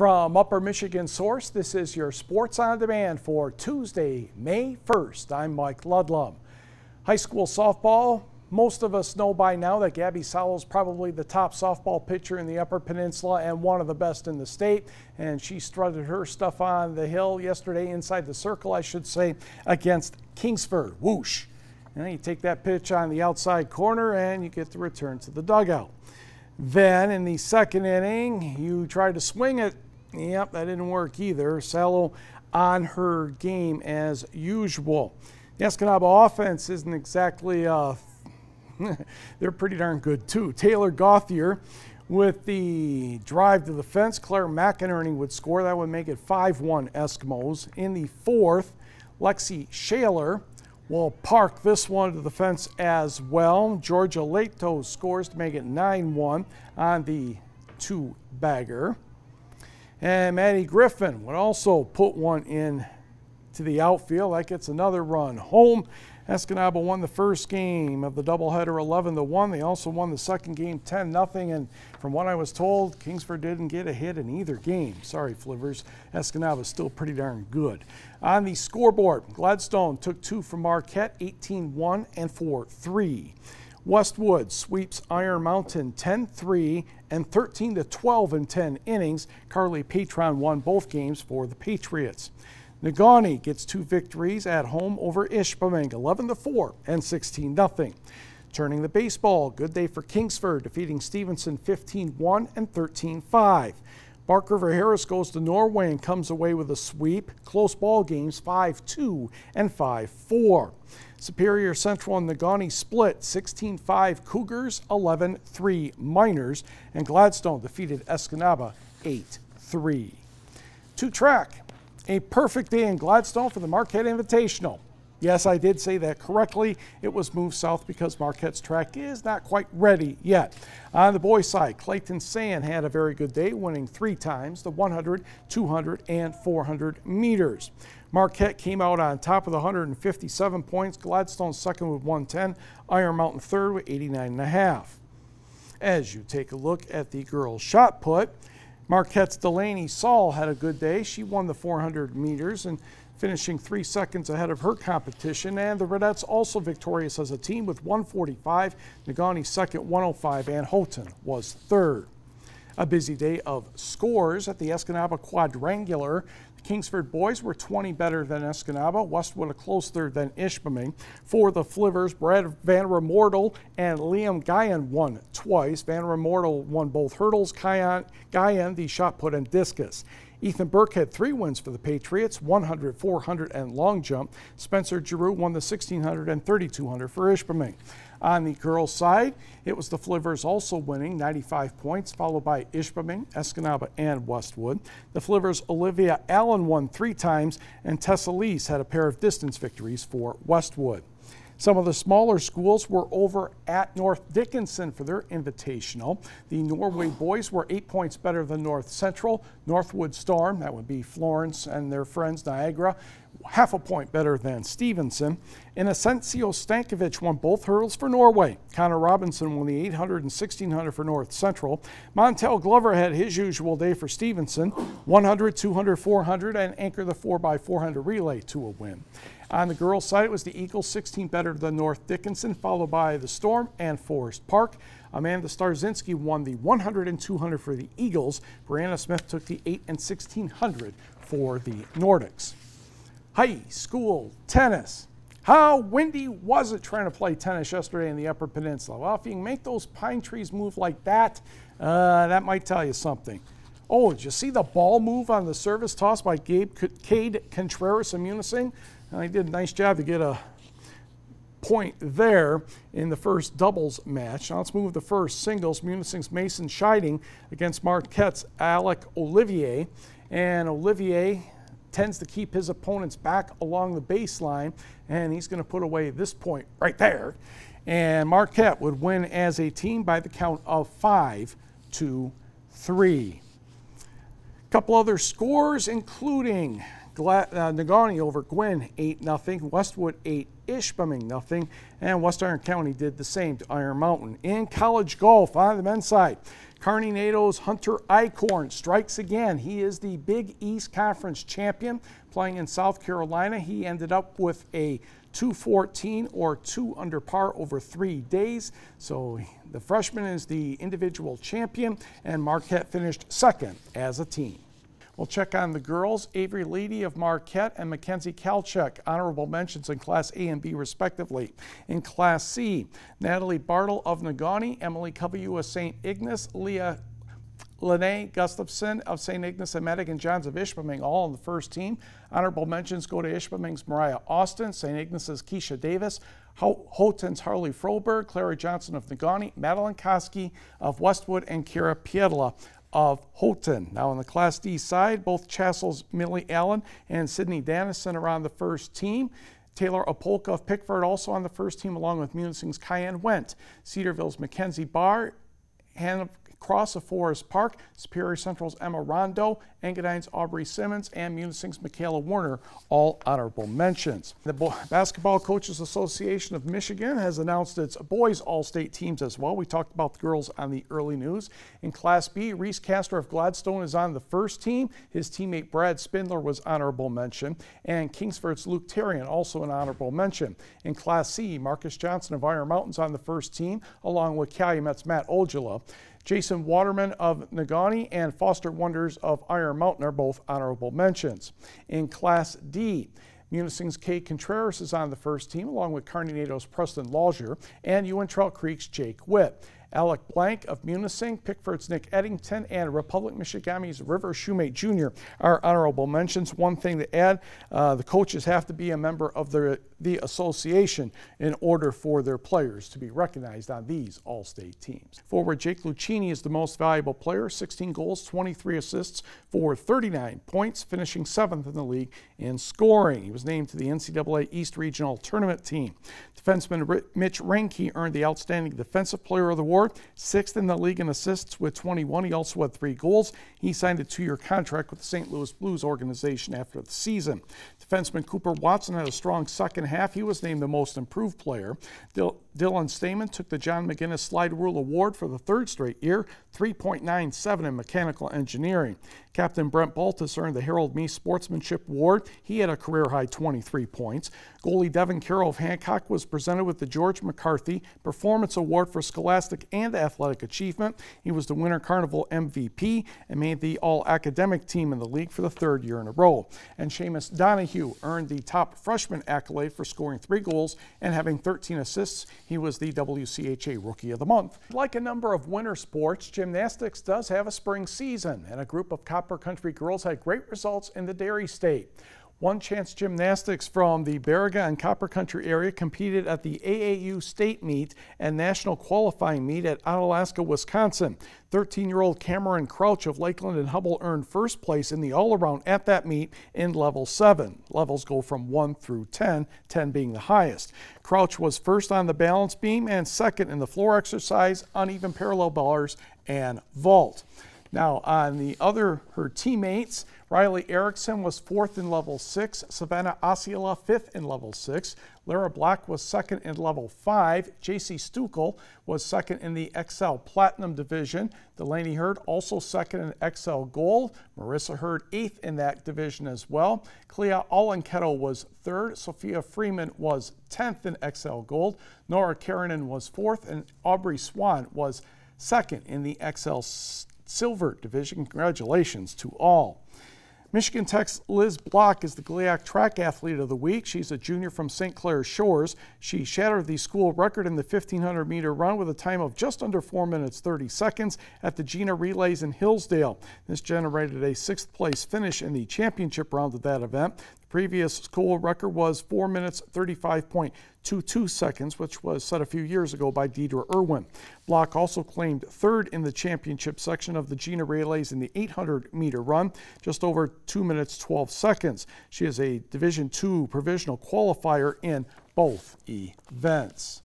From Upper Michigan Source, this is your Sports on Demand for Tuesday, May 1st. I'm Mike Ludlum. High school softball. Most of us know by now that Gabby Salo is probably the top softball pitcher in the Upper Peninsula and one of the best in the state. And she strutted her stuff on the hill yesterday, inside the circle, I should say, against Kingsford. Whoosh. And then you take that pitch on the outside corner and you get the return to the dugout. Then in the second inning, you try to swing it. Yep, that didn't work either. Salo on her game as usual. The Escanaba offense isn't exactly, they're pretty darn good too. Taylor Gauthier with the drive to the fence. Claire McInerney would score. That would make it 5-1 Eskimos. In the fourth, Lexi Shaler will park this one to the fence as well. Georgia Leto scores to make it 9-1 on the two-bagger. And Maddie Griffin would also put one in to the outfield. That gets another run home. Escanaba won the first game of the doubleheader 11-1. They also won the second game 10-0. And from what I was told, Kingsford didn't get a hit in either game. Sorry, Flivers. Escanaba is still pretty darn good. On the scoreboard, Gladstone took two from Marquette, 18-1 and 4-3. Westwood sweeps Iron Mountain 10-3 and 13-12 in 10 innings. Carly Patron won both games for the Patriots. Negaunee gets two victories at home over Ishpeming, 11-4 and 16-0. Turning the baseball, good day for Kingsford, defeating Stevenson 15-1 and 13-5. Bark River Harris goes to Norway and comes away with a sweep. Close ball games 5-2 and 5-4. Superior Central and Negaunee split 16-5 Cougars, 11-3 Miners, and Gladstone defeated Escanaba 8-3. To track, a perfect day in Gladstone for the Marquette Invitational. Yes, I did say that correctly. It was moved south because Marquette's track is not quite ready yet. On the boys' side, Clayton Sand had a very good day, winning 3 times the 100, 200, and 400 meters. Marquette came out on top with 157 points. Gladstone second with 110. Iron Mountain third with 89.5. As you take a look at the girls' shot put, Marquette's Delaney Saul had a good day. She won the 400 meters and finishing 3 seconds ahead of her competition. And the Redettes also victorious as a team with 145. Negaunee second, 105, and Houghton was third. A busy day of scores at the Escanaba Quadrangular. The Kingsford boys were 20 better than Escanaba. Westwood a close third than Ishpeming. For the Flivers, Brad Van Remortel and Liam Guyan won twice. Van Remortel won both hurdles, Guyan the shot put, and discus. Ethan Burke had 3 wins for the Patriots, 100, 400, and long jump. Spencer Giroux won the 1600 and 3200 for Ishpeming. On the girls' side, it was the Flivers also winning 95 points, followed by Ishpeming, Escanaba, and Westwood. The Flivers' Olivia Allen won 3 times, and Tessa Lees had a pair of distance victories for Westwood. Some of the smaller schools were over at North Dickinson for their invitational. The Norway boys were 8 points better than North Central. Northwood Storm, that would be Florence and their friends Niagara, half a point better than Stevenson. Inocencio Stankovic won both hurdles for Norway. Connor Robinson won the 800 and 1600 for North Central. Montel Glover had his usual day for Stevenson, 100, 200, 400, and anchored the 4x400 relay to a win. On the girls' side, it was the Eagles, 16 better than North Dickinson, followed by the Storm and Forest Park. Amanda Starzinski won the 100 and 200 for the Eagles. Brianna Smith took the 8 and 1600 for the Nordics. High school tennis. How windy was it trying to play tennis yesterday in the Upper Peninsula? Well, if you can make those pine trees move like that, that might tell you something. Oh, did you see the ball move on the service toss by Cade Contreras and Munising? He did a nice job to get a point there in the first doubles match. Now let's move to the first singles. Munising's Mason Scheiding against Marquette's Alec Olivier. And Olivier tends to keep his opponents back along the baseline, and he's going to put away this point right there. And Marquette would win as a team by the count of 5-3. Couple other scores, including Negaunee over Gwyn 8-0. Westwood 8, Ishpeming 0. And West Iron County did the same to Iron Mountain. In college golf on the men's side, Kearney NATO's Hunter Eichhorn strikes again. He is the Big East Conference champion playing in South Carolina. He ended up with a 214 or 2 under par over 3 days. So the freshman is the individual champion, and Marquette finished second as a team. We'll check on the girls. Avery Leedy of Marquette and Mackenzie Kalchek, honorable mentions in Class A and B respectively. In Class C, Natalie Bartle of Negaunee, Emily Covey of St. Ignace, Leah Lene Gustafson of St. Ignace, and Madigan Johns of Ishpeming, all on the first team. Honorable mentions go to Ishpeming's Mariah Austin, St. Ignace's Keisha Davis, Houghton's Harley Froberg, Clara Johnson of Negaunee, Madeline Koski of Westwood, and Kira Piedla of Houghton. Now on the Class D side, both Chassel's Millie Allen and Sydney Dannison are on the first team. Taylor Opolka of Pickford also on the first team, along with Munising's Cayenne Went. Cedarville's Mackenzie Barr, Hannah Cross of Forest Park, Superior Central's Emma Rondo, Engadine's Aubrey Simmons, and Munising's Michaela Warner, all honorable mentions. The Basketball Coaches Association of Michigan has announced its boys all-state teams as well. We talked about the girls on the early news. In Class B, Reese Castor of Gladstone is on the first team. His teammate Brad Spindler was honorable mention, and Kingsford's Luke Terrian also an honorable mention. In Class C, Marcus Johnson of Iron Mountain's on the first team, along with Calumet's Matt Ojala. Jason Waterman of Negaunee and Foster Wonders of Iron Mountain are both honorable mentions. In Class D, Munising's Kay Contreras is on the first team, along with Kearney NATO's Preston Lausier and Uintral Creek's Jake Witt. Alec Blank of Munising, Pickford's Nick Eddington, and Republic Michigami's River Shoemate Jr. are honorable mentions. One thing to add, the coaches have to be a member of the association in order for their players to be recognized on these all-state teams. Forward Jake Lucchini is the most valuable player, 16 goals, 23 assists for 39 points, finishing 7th in the league in scoring. He was named to the NCAA East Regional Tournament team. Defenseman Mitch Reinke earned the Outstanding Defensive Player of the Award, 6th in the league in assists with 21. He also had 3 goals. He signed a 2-year contract with the St. Louis Blues organization after the season. Defenseman Cooper Watson had a strong second half. He was named the most improved player. Dylan Stamen took the John McGinnis Slide Rule Award for the 3rd straight year, 3.97 in mechanical engineering. Captain Brent Baltus earned the Harold Meese Sportsmanship Award. He had a career-high 23 points. Goalie Devin Carroll of Hancock was presented with the George McCarthy Performance Award for Scholastic and Athletic Achievement. He was the Winter Carnival MVP and made the All-Academic team in the league for the 3rd year in a row. And Seamus Donahue earned the top freshman accolade for scoring 3 goals and having 13 assists. He was the WCHA Rookie of the Month. Like a number of winter sports, gymnastics does have a spring season, and a group of Copper Country girls had great results in the Dairy State. One Chance Gymnastics from the Baraga and Copper Country area competed at the AAU State Meet and National Qualifying Meet at ONALASKA, Wisconsin. 13-year-old Cameron Crouch of Lakeland and Hubble earned 1st place in the all-around at that meet in Level 7. Levels go from 1 through 10, 10 being the highest. Crouch was 1st on the balance beam and 2nd in the floor exercise, uneven parallel bars, and vault. Now on her teammates, Riley Erickson was 4th in Level 6, Savannah Osceola 5th in Level 6, Lara Black was 2nd in Level 5, JC Stukel was 2nd in the XL Platinum Division, Delaney Hurd also 2nd in XL Gold, Marissa Hurd 8th in that division as well, Clea Allenketto was 3rd, Sophia Freeman was 10th in XL Gold, Nora Karanen was 4th, and Aubrey Swan was 2nd in the XL Silver Division. Congratulations to all. Michigan Tech's Liz Block is the GLIAC Track Athlete of the Week. She's a junior from St. Clair Shores. She shattered the school record in the 1,500-meter run with a time of just under 4 minutes 30 seconds at the Gina Relays in Hillsdale. This generated a 6th place finish in the championship round of that event. The previous school record was 4 minutes 35.22 seconds, which was set a few years ago by Deidre Irwin. Block also claimed 3rd in the championship section of the Gina Relays in the 800-meter run, just over 2 minutes 12 seconds. She is a Division II provisional qualifier in both events.